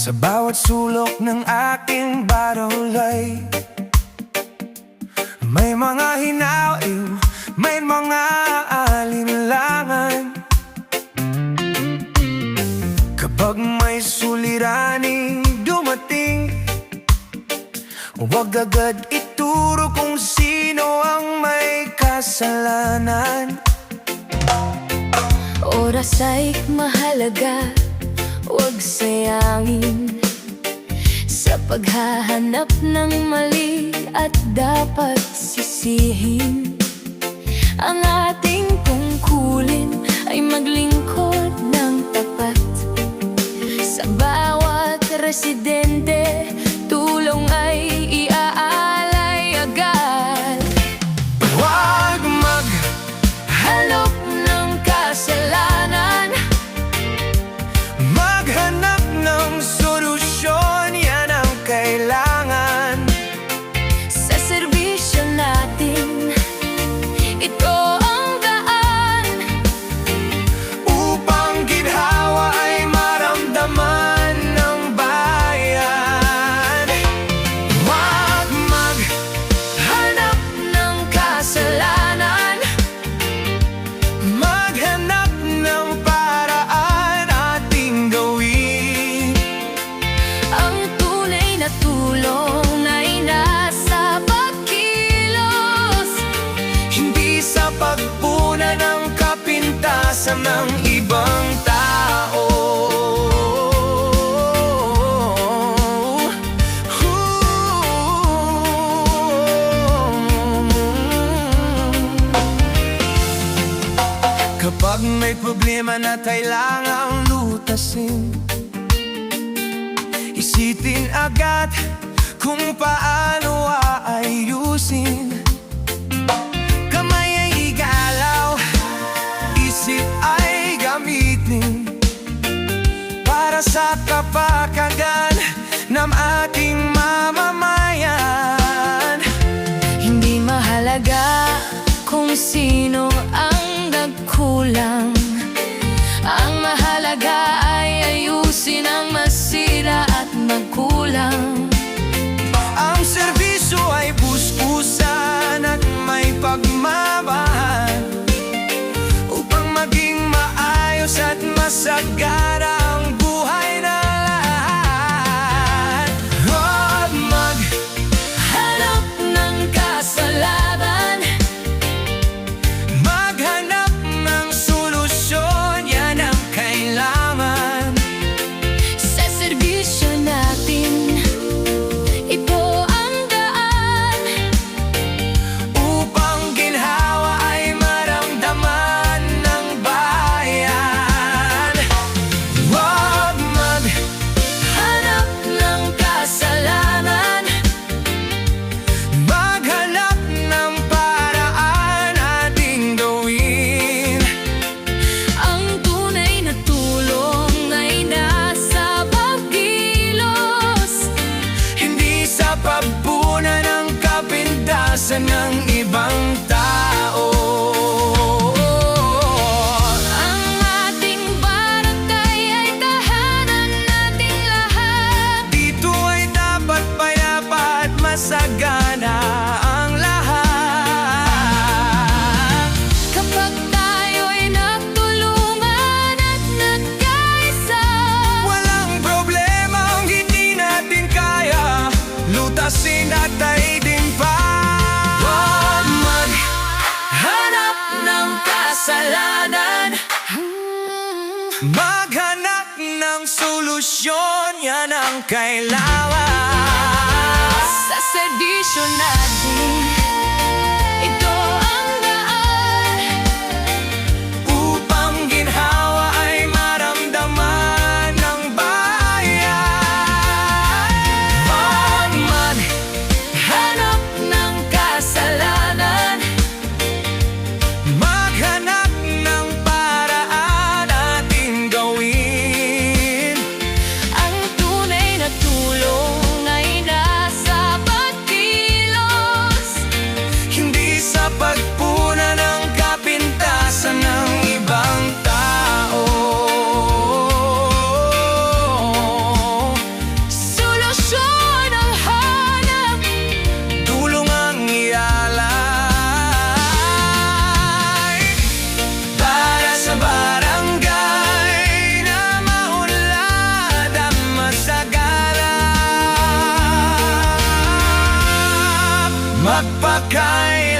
Sa bawat sulok ng aking barolay, may mga hinawiw, may mga alinlangan. Kapag may suliraning dumating, huwag agad ituro kung sino ang may kasalanan. Oras ay mahalaga, huwag sayangin sa paghahanap ng mali at dapat sisihin. Ang ating tungkulin ay maglingkod ng tapat sa bawat residente. Tulong ay iaalay agad. Huwag maghanap ng kasalanan, maghanap ng solusyon, yan ang kailangan. sa serbisyo natin, ito ang daan Upang ginhawa ay maramdaman ng bayan. Huwag maghanap ng kasalanan, maghanap ng paraan ating gawin. ang tunay na tulong ay nasa pagkilos, Hindi sa pagpuna ng kapintasan ng ibang tao. Kapag may problema na kailangang lutasin, isipin agad kung paano aayusin. Kamay ay igalaw, isip ay gamitin para sa kapakanan ng ating mamamayan. hindi mahalaga kung sino ang nagkulang. Ang mahalaga ay ayusin ang masira at magkulang. Ang serbisyo ay puspusan at may pagmamahal upang maging maayos at masagana ang buhay na lahat. Huwag Hanap ng kasalanan, maghanap ng solusyon, yan ang kailangan. sa serbisyo natin, ito ang daan Upang ginhawa ay maramdaman ng bayan. Huwag hanap ng kasalanan, maghanap ng paraan ating gawin. ang tunay na tulong ay nasa pagkilos, Hindi sa pagpuna ng kapintasan ng ibang tao. ang ating barangay ay tahanan nating lahat. Dito ay dapat payapa at masagana ang lahat. Kapag tayo'y nagtulungan at nagkaisa, Walang problema ang hindi natin kaya lutasin at daigdig pa. Huwag maghanap ng kasalanan, maghanap ng solusyon, yan ang kailangan. sa serbisyo natin, ito ang daan Upang ginhawa ay maramdaman ng bayan. Huwag hanap ng kasalanan, maghanap ng paraan ating gawin. ang tunay na tulong Pagpakain